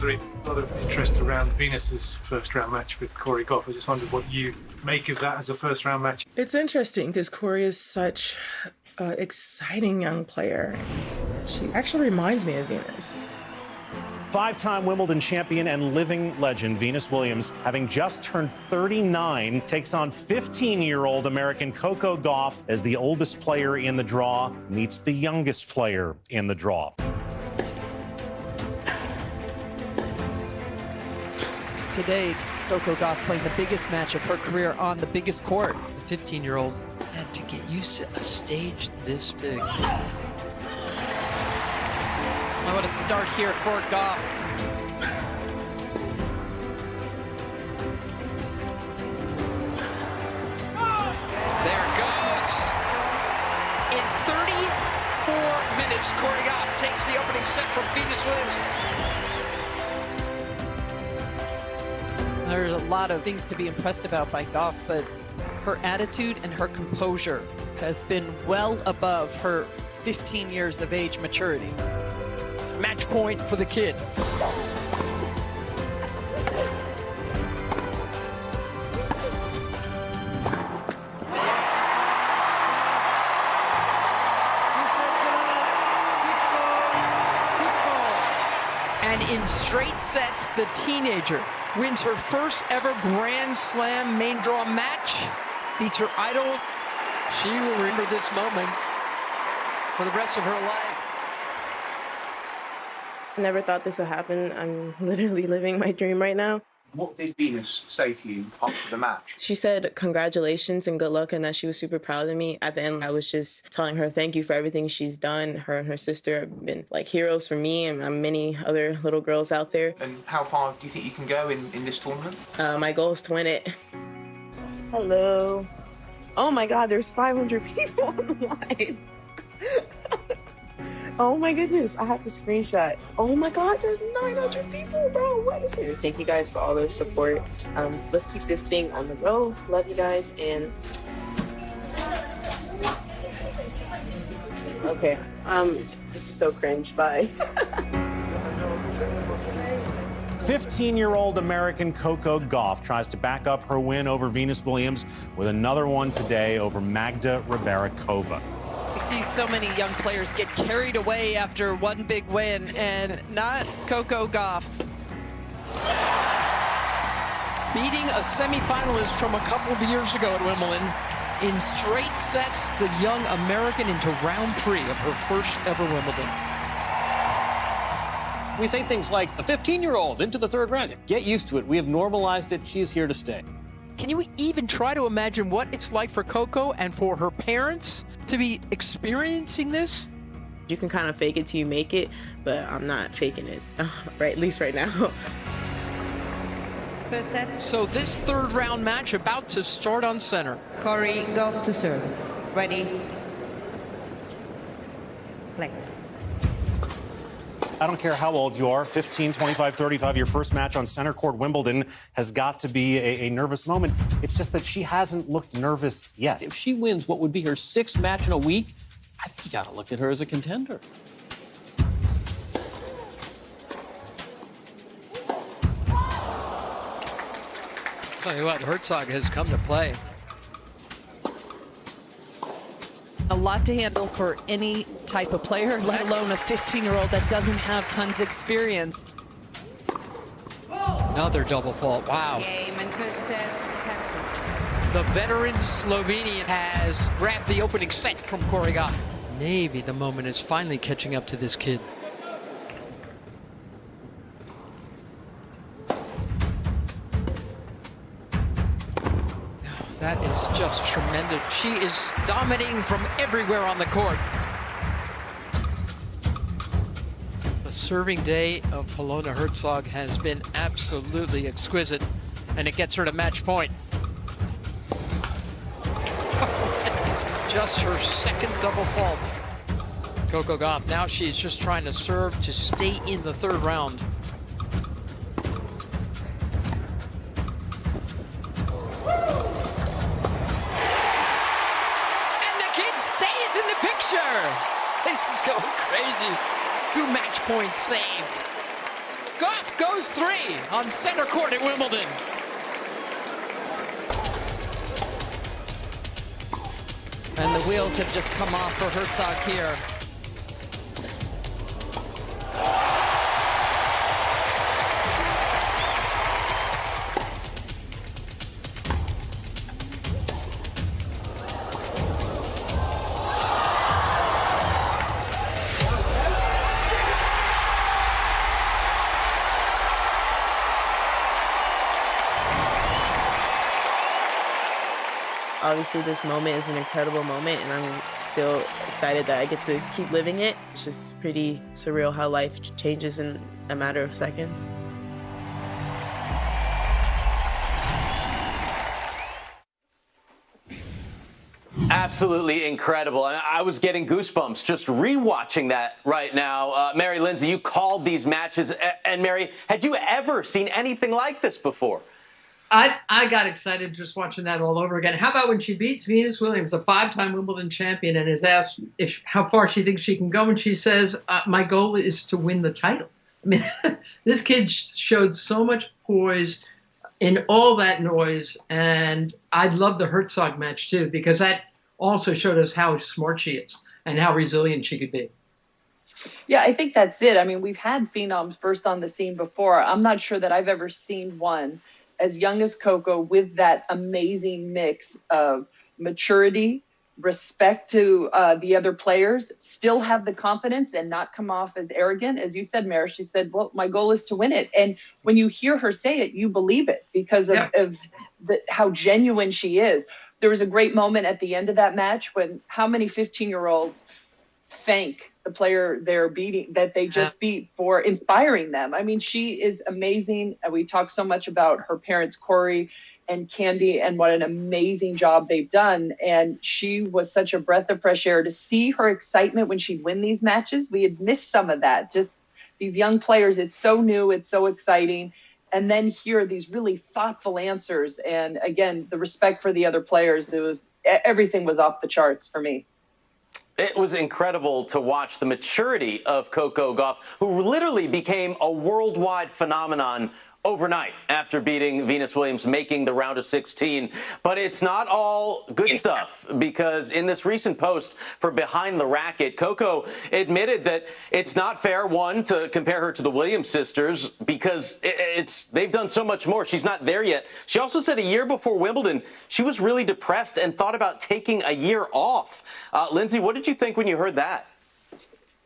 A lot of interest around Venus's first round match with Corey Gauff. I just wondered what you make of that as a first round match. It's interesting because Corey is such an exciting young player. She actually reminds me of Venus. Five-time Wimbledon champion and living legend Venus Williams, having just turned 39, takes on 15-year-old American Coco Gauff as the oldest player in the draw meets the youngest player in the draw. Today, Coco Gauff playing the biggest match of her career on the biggest court. The 15-year-old had to get used to a stage this big. Oh, what a start here for Gauff. There it goes. In 34 minutes, Corey Gauff takes the opening set from Venus Williams. There's a lot of things to be impressed about by Gauff, but her attitude and her composure has been well above her 15 years of age maturity. Match point for the kid. And in straight sets, the teenager wins her first ever Grand Slam main draw match. Beats her idol. She will remember this moment for the rest of her life. I never thought this would happen. I'm literally living my dream right now. What did Venus say to you after the match? She said congratulations and good luck and that she was super proud of me. At the end, I was just telling her thank you for everything she's done. Her and her sister have been like heroes for me and many other little girls out there. And how far do you think you can go in this tournament? My goal is to win it. Hello. Oh my God, there's 500 people on the line. Oh my goodness, I have to screenshot. Oh my God, there's 900 people, bro. What is this? Thank you guys for all the support. Let's keep this thing on the road. Love you guys. And okay, this is so cringe. Bye. 15-year-old American Coco Gauff tries to back up her win over Venus Williams with another one today over Magda Rybarikova. We see so many young players get carried away after one big win, and not Coco Gauff. Beating a semifinalist from a couple of years ago at Wimbledon. In straight sets, the young American into round 3 of her first ever Wimbledon. We say things like, a 15-year-old into the third round. Get used to it. We have normalized it. She is here to stay. Can you even try to imagine what it's like for Coco and for her parents to be experiencing this? You can kind of fake it till you make it, but I'm not faking it, right? At least right now. First set. So this third round match about to start on center. Corey Gauff to serve. Ready? Play. I don't care how old you are, 15, 25, 35, your first match on center court Wimbledon has got to be a nervous moment. It's just that she hasn't looked nervous yet. If she wins what would be her 6th match in a week, I think you got to look at her as a contender. Tell you what, Herzog has come to play. A lot to handle for any type of player, let alone a 15-year-old that doesn't have tons of experience. Another double fault. Wow. Game and first set. The veteran Slovenian has grabbed the opening set from Corey Gauff. Maybe the moment is finally catching up to this kid. That is just tremendous. She is dominating from everywhere on the court. The serving day of Polona Herzog has been absolutely exquisite, and it gets her to match point. Just her second double fault. Coco Gauff, now she's just trying to serve to stay in the third round. This is going crazy. 2 match points saved. Gauff goes 3 on center court at Wimbledon. And the wheels have just come off for Herzog here. Obviously, this moment is an incredible moment, and I'm still excited that I get to keep living it. It's just pretty surreal how life changes in a matter of seconds. Absolutely incredible. I was getting goosebumps just rewatching that right now. Mary Lindsay, you called these matches. And Mary, had you ever seen anything like this before? I got excited just watching that all over again. How about when she beats Venus Williams, a 5-time Wimbledon champion, and is asked how far she thinks she can go, and she says, my goal is to win the title. I mean, this kid showed so much poise in all that noise, and I love the Herzog match, too, because that also showed us how smart she is and how resilient she could be. Yeah, I think that's it. I mean, we've had phenoms burst on the scene before. I'm not sure that I've ever seen one as young as Coco with that amazing mix of maturity, respect to the other players, still have the confidence and not come off as arrogant. As you said, Mary, she said, well, my goal is to win it. And when you hear her say it, you believe it because of how genuine she is. There was a great moment at the end of that match when how many 15-year-olds thank the player they're beating, that they just beat, for inspiring them. I mean, she is amazing. We talk so much about her parents, Corey and Candy, and what an amazing job they've done. And she was such a breath of fresh air to see her excitement when she'd win these matches. We had missed some of that. Just these young players, it's so new, it's so exciting. And then hear these really thoughtful answers. And again, the respect for the other players, everything was off the charts for me. It was incredible to watch the maturity of Coco Gauff, who literally became a worldwide phenomenon overnight after beating Venus Williams, making the round of 16. But it's not all good stuff, because in this recent post for Behind the Racquet, Coco admitted that it's not fair, one, to compare her to the Williams sisters, because they've done so much more. She's not there yet. She also said a year before Wimbledon, she was really depressed and thought about taking a year off. Lindsay, what did you think when you heard that?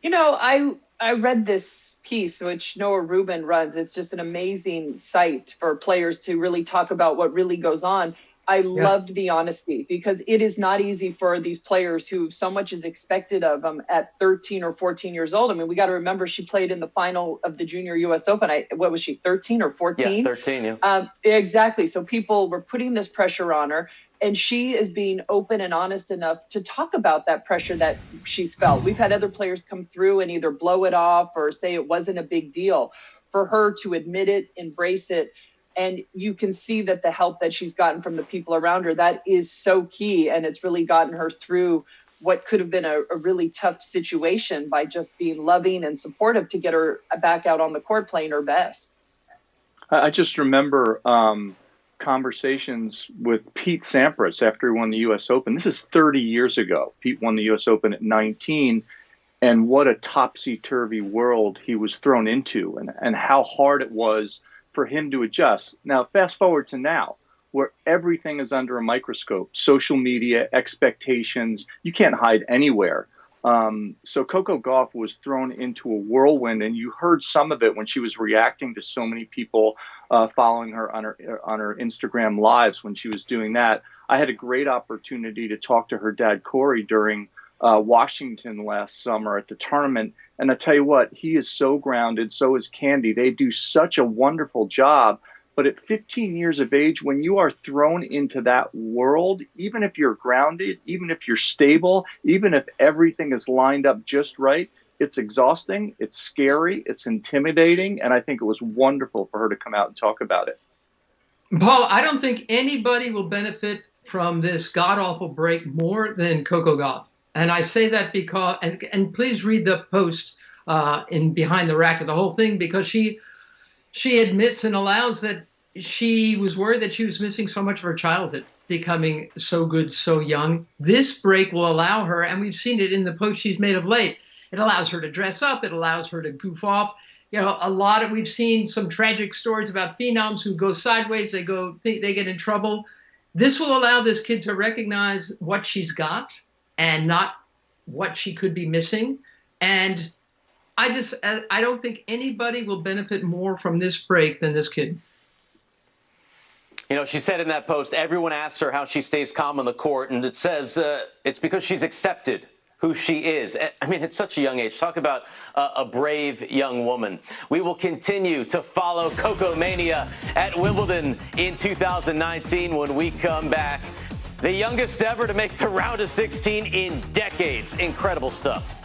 You know, I read this piece, which Noah Rubin runs. It's just an amazing site for players to really talk about what really goes on. I loved the honesty, because it is not easy for these players who so much is expected of them at 13 or 14 years old. I mean, we got to remember she played in the final of the Junior U.S. Open. What was she, 13 or 14? Yeah, 13, yeah. Exactly. So people were putting this pressure on her, and she is being open and honest enough to talk about that pressure that she's felt. We've had other players come through and either blow it off or say it wasn't a big deal. For her to admit it, embrace it, and you can see that the help that she's gotten from the people around her, that is so key. And it's really gotten her through what could have been a really tough situation by just being loving and supportive to get her back out on the court playing her best. I just remember conversations with Pete Sampras after he won the U.S. Open. This is 30 years ago. Pete won the U.S. Open at 19. And what a topsy-turvy world he was thrown into, and how hard it was for him to adjust. Now, fast forward to now, where everything is under a microscope, social media, expectations, you can't hide anywhere. So Coco Gauff was thrown into a whirlwind, and you heard some of it when she was reacting to so many people following her on her Instagram lives when she was doing that. I had a great opportunity to talk to her dad, Corey, during Washington last summer at the tournament. And I tell you what, he is so grounded, so is Candy. They do such a wonderful job. But at 15 years of age, when you are thrown into that world, even if you're grounded, even if you're stable, even if everything is lined up just right, it's exhausting, it's scary, it's intimidating. And I think it was wonderful for her to come out and talk about it. Paul, I don't think anybody will benefit from this god-awful break more than Coco Gauff. And I say that because, and please read the post in Behind the Racquet, the whole thing, because she she admits and allows that she was worried that she was missing so much of her childhood, becoming so good so young. This break will allow her, and we've seen it in the posts she's made of late, it allows her to dress up, it allows her to goof off. You know, we've seen some tragic stories about phenoms who go sideways, they get in trouble. This will allow this kid to recognize what she's got and not what she could be missing. And I don't think anybody will benefit more from this break than this kid. You know, she said in that post, everyone asks her how she stays calm on the court, and it says it's because she's accepted who she is. I mean, at such a young age. Talk about a brave young woman. We will continue to follow Coco Mania at Wimbledon in 2019 when we come back. The youngest ever to make the round of 16 in decades. Incredible stuff.